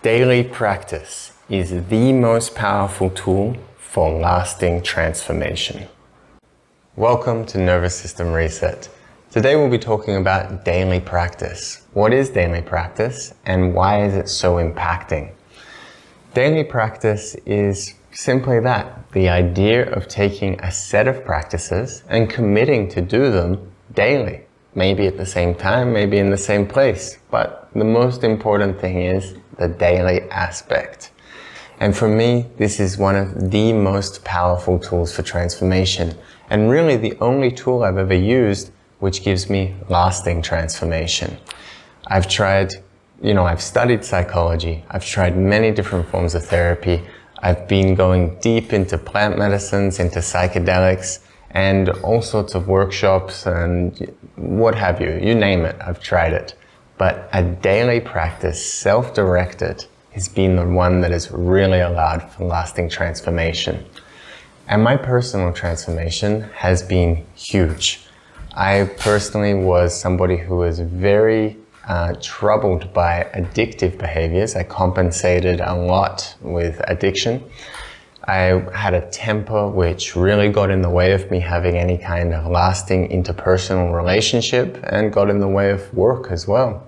Daily practice is the most powerful tool for lasting transformation. Welcome to Nervous System Reset. Today we'll be talking about daily practice. What is daily practice and why is it so impacting? Daily practice is simply that, the idea of taking a set of practices and committing to do them daily. Maybe at the same time, maybe in the same place, but the most important thing is the daily aspect. And for me, this is one of the most powerful tools for transformation, and really the only tool I've ever used which gives me lasting transformation. I've studied psychology, I've tried many different forms of therapy, I've been going deep into plant medicines, into psychedelics, and all sorts of workshops and what have you, you name it, I've tried it. But a daily practice, self-directed, has been the one that has really allowed for lasting transformation. And my personal transformation has been huge. I personally was somebody who was very troubled by addictive behaviors. I compensated a lot with addiction. I had a temper which really got in the way of me having any kind of lasting interpersonal relationship and got in the way of work as well.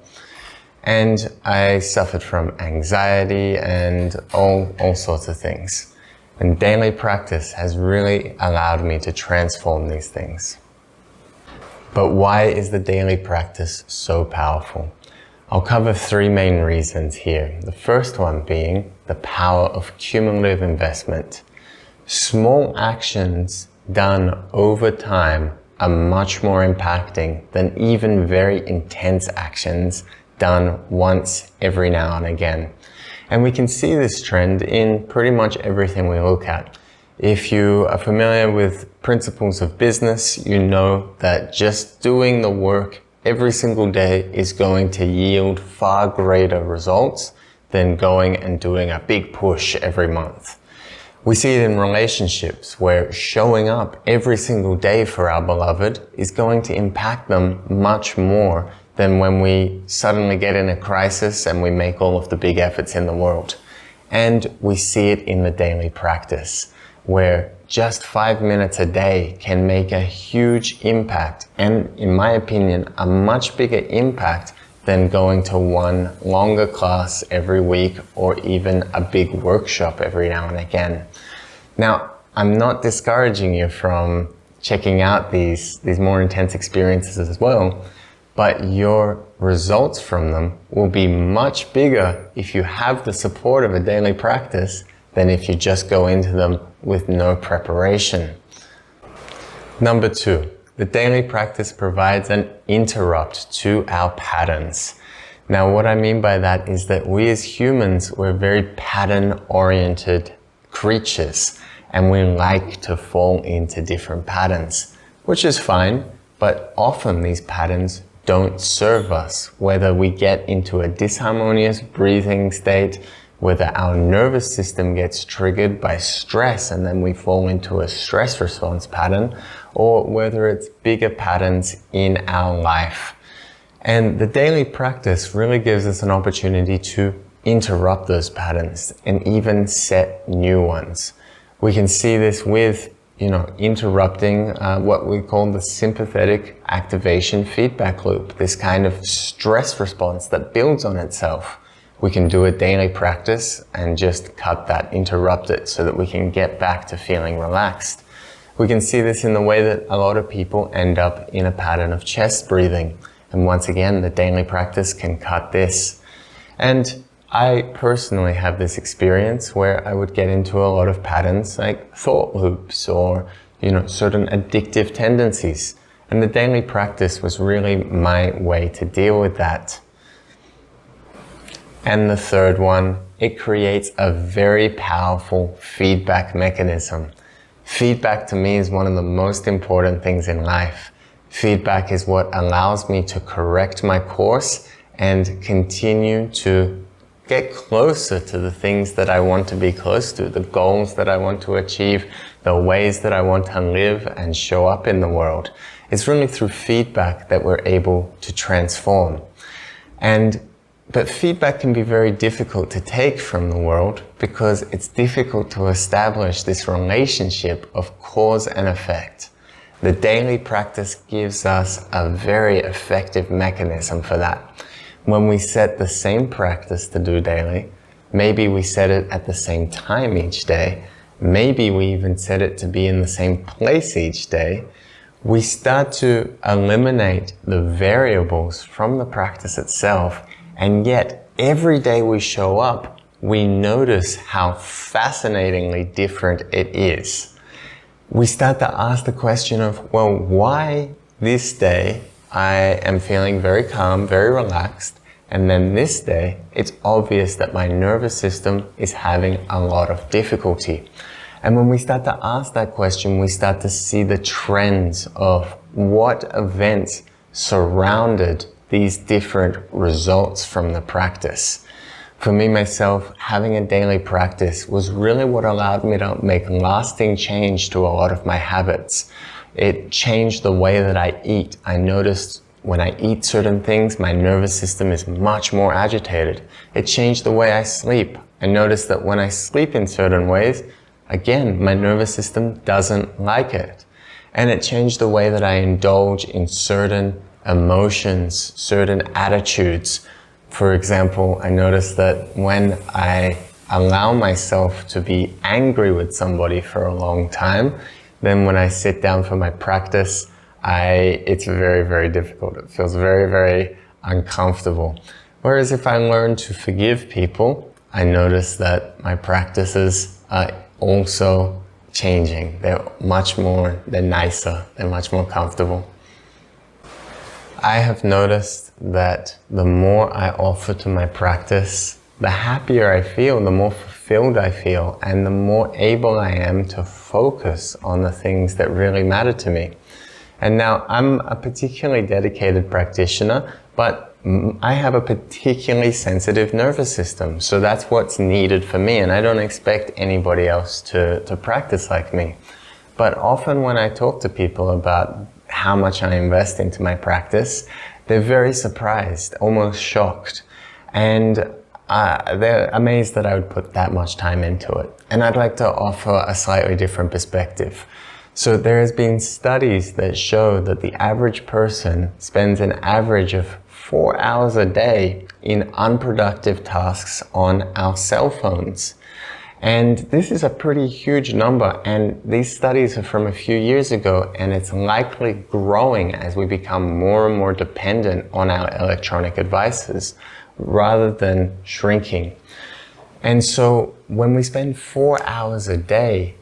And I suffered from anxiety and all sorts of things. And daily practice has really allowed me to transform these things. But why is the daily practice so powerful? I'll cover three main reasons here. The first one being the power of cumulative investment. Small actions done over time are much more impacting than even very intense actions done once every now and again. And we can see this trend in pretty much everything we look at. If you are familiar with principles of business, you know that just doing the work every single day is going to yield far greater results than going and doing a big push every month. We see it in relationships where showing up every single day for our beloved is going to impact them much more than when we suddenly get in a crisis and we make all of the big efforts in the world. And we see it in the daily practice, where just 5 minutes a day can make a huge impact, and in my opinion, a much bigger impact than going to one longer class every week or even a big workshop every now and again. Now, I'm not discouraging you from checking out these more intense experiences as well, but your results from them will be much bigger if you have the support of a daily practice than if you just go into them with no preparation. Number two, the daily practice provides an interrupt to our patterns. Now, what I mean by that is that we as humans, we're very pattern-oriented creatures, and we like to fall into different patterns, which is fine, but often these patterns don't serve us, whether we get into a disharmonious breathing state, whether our nervous system gets triggered by stress and then we fall into a stress response pattern, or whether it's bigger patterns in our life. And the daily practice really gives us an opportunity to interrupt those patterns and even set new ones. We can see this with interrupting what we call the sympathetic activation feedback loop, this kind of stress response that builds on itself. We can do a daily practice and just cut that, interrupt it, so that we can get back to feeling relaxed. We can see this in the way that a lot of people end up in a pattern of chest breathing. And once again, the daily practice can cut this. And I personally have this experience where I would get into a lot of patterns like thought loops or, certain addictive tendencies. And the daily practice was really my way to deal with that. And the third one, it creates a very powerful feedback mechanism. Feedback to me is one of the most important things in life. Feedback is what allows me to correct my course and continue to get closer to the things that I want to be close to, the goals that I want to achieve, the ways that I want to live and show up in the world. It's really through feedback that we're able to transform. And But feedback can be very difficult to take from the world because it's difficult to establish this relationship of cause and effect. The daily practice gives us a very effective mechanism for that. When we set the same practice to do daily, maybe we set it at the same time each day, maybe we even set it to be in the same place each day, we start to eliminate the variables from the practice itself, and yet every day we show up, we notice how fascinatingly different it is. We start to ask the question of, well, why this day I am feeling very calm, very relaxed, and then this day it's obvious that my nervous system is having a lot of difficulty. And when we start to ask that question, we start to see the trends of what events surrounded these different results from the practice. For me, myself, having a daily practice was really what allowed me to make lasting change to a lot of my habits. It changed the way that I eat. I noticed when I eat certain things, my nervous system is much more agitated. It changed the way I sleep. I noticed that when I sleep in certain ways, again, my nervous system doesn't like it. And it changed the way that I indulge in certain emotions, certain attitudes. For example, I noticed that when I allow myself to be angry with somebody for a long time, then when I sit down for my practice, it's very, very difficult. It feels very, very uncomfortable. Whereas if I learn to forgive people, I notice that my practices are also changing. They're nicer, they're much more comfortable. I have noticed that the more I offer to my practice, the happier I feel, the more fulfilled I feel, and the more able I am to focus on the things that really matter to me. And now I'm a particularly dedicated practitioner, but I have a particularly sensitive nervous system. So that's what's needed for me, and I don't expect anybody else to practice like me. But often when I talk to people about how much I invest into my practice, they're very surprised, almost shocked. And they're amazed that I would put that much time into it. And I'd like to offer a slightly different perspective. So there has been studies that show that the average person spends an average of 4 hours a day in unproductive tasks on our cell phones. And this is a pretty huge number, and these studies are from a few years ago, and it's likely growing as we become more and more dependent on our electronic devices rather than shrinking. And so when we spend 4 hours a day,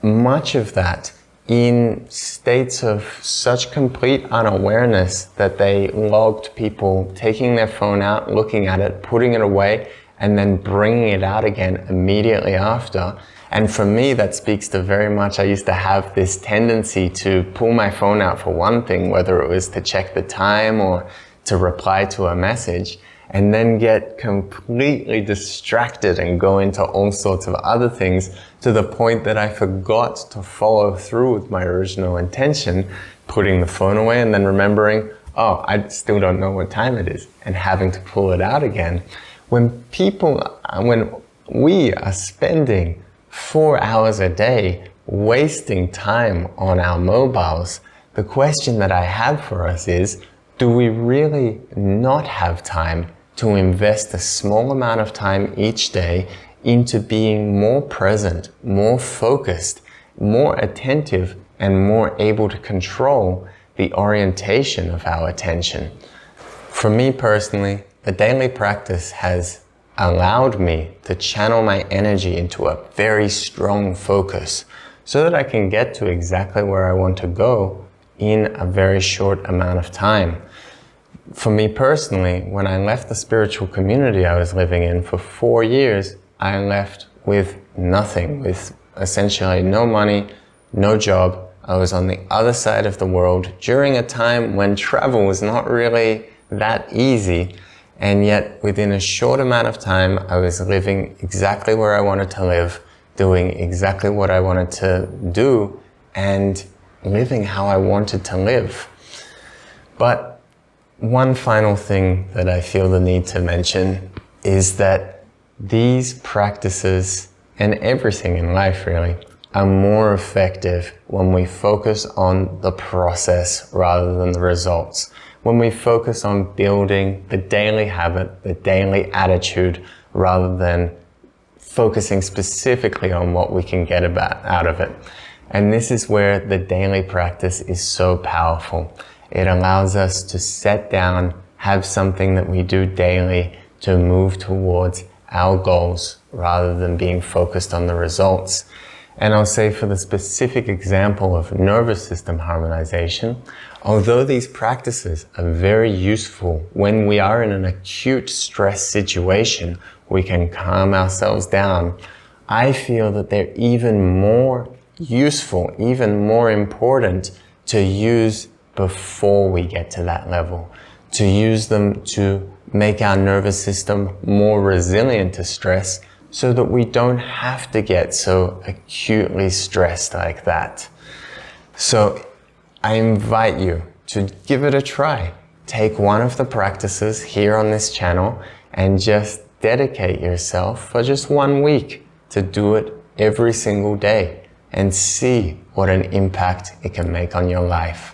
much of that in states of such complete unawareness that they logged people taking their phone out, looking at it, putting it away, and then bringing it out again immediately after. And for me, that speaks to very much, I used to have this tendency to pull my phone out for one thing, whether it was to check the time or to reply to a message, and then get completely distracted and go into all sorts of other things to the point that I forgot to follow through with my original intention, putting the phone away and then remembering, oh, I still don't know what time it is, and having to pull it out again. When we are spending 4 hours a day wasting time on our mobiles, the question that I have for us is, do we really not have time to invest a small amount of time each day into being more present, more focused, more attentive, and more able to control the orientation of our attention? For me personally, the daily practice has allowed me to channel my energy into a very strong focus so that I can get to exactly where I want to go in a very short amount of time. For me personally, when I left the spiritual community I was living in for 4 years, I left with nothing, with essentially no money, no job. I was on the other side of the world during a time when travel was not really that easy. And yet within a short amount of time, I was living exactly where I wanted to live, doing exactly what I wanted to do, and living how I wanted to live. But one final thing that I feel the need to mention is that these practices, and everything in life really, are more effective when we focus on the process rather than the results. When we focus on building the daily habit, the daily attitude, rather than focusing specifically on what we can get out of it. And this is where the daily practice is so powerful. It allows us to set down, have something that we do daily to move towards our goals rather than being focused on the results. And I'll say, for the specific example of nervous system harmonization, although these practices are very useful when we are in an acute stress situation, we can calm ourselves down. I feel that they're even more useful, even more important to use before we get to that level, to use them to make our nervous system more resilient to stress so that we don't have to get so acutely stressed like that. So I invite you to give it a try. Take one of the practices here on this channel and just dedicate yourself for just 1 week to do it every single day and see what an impact it can make on your life.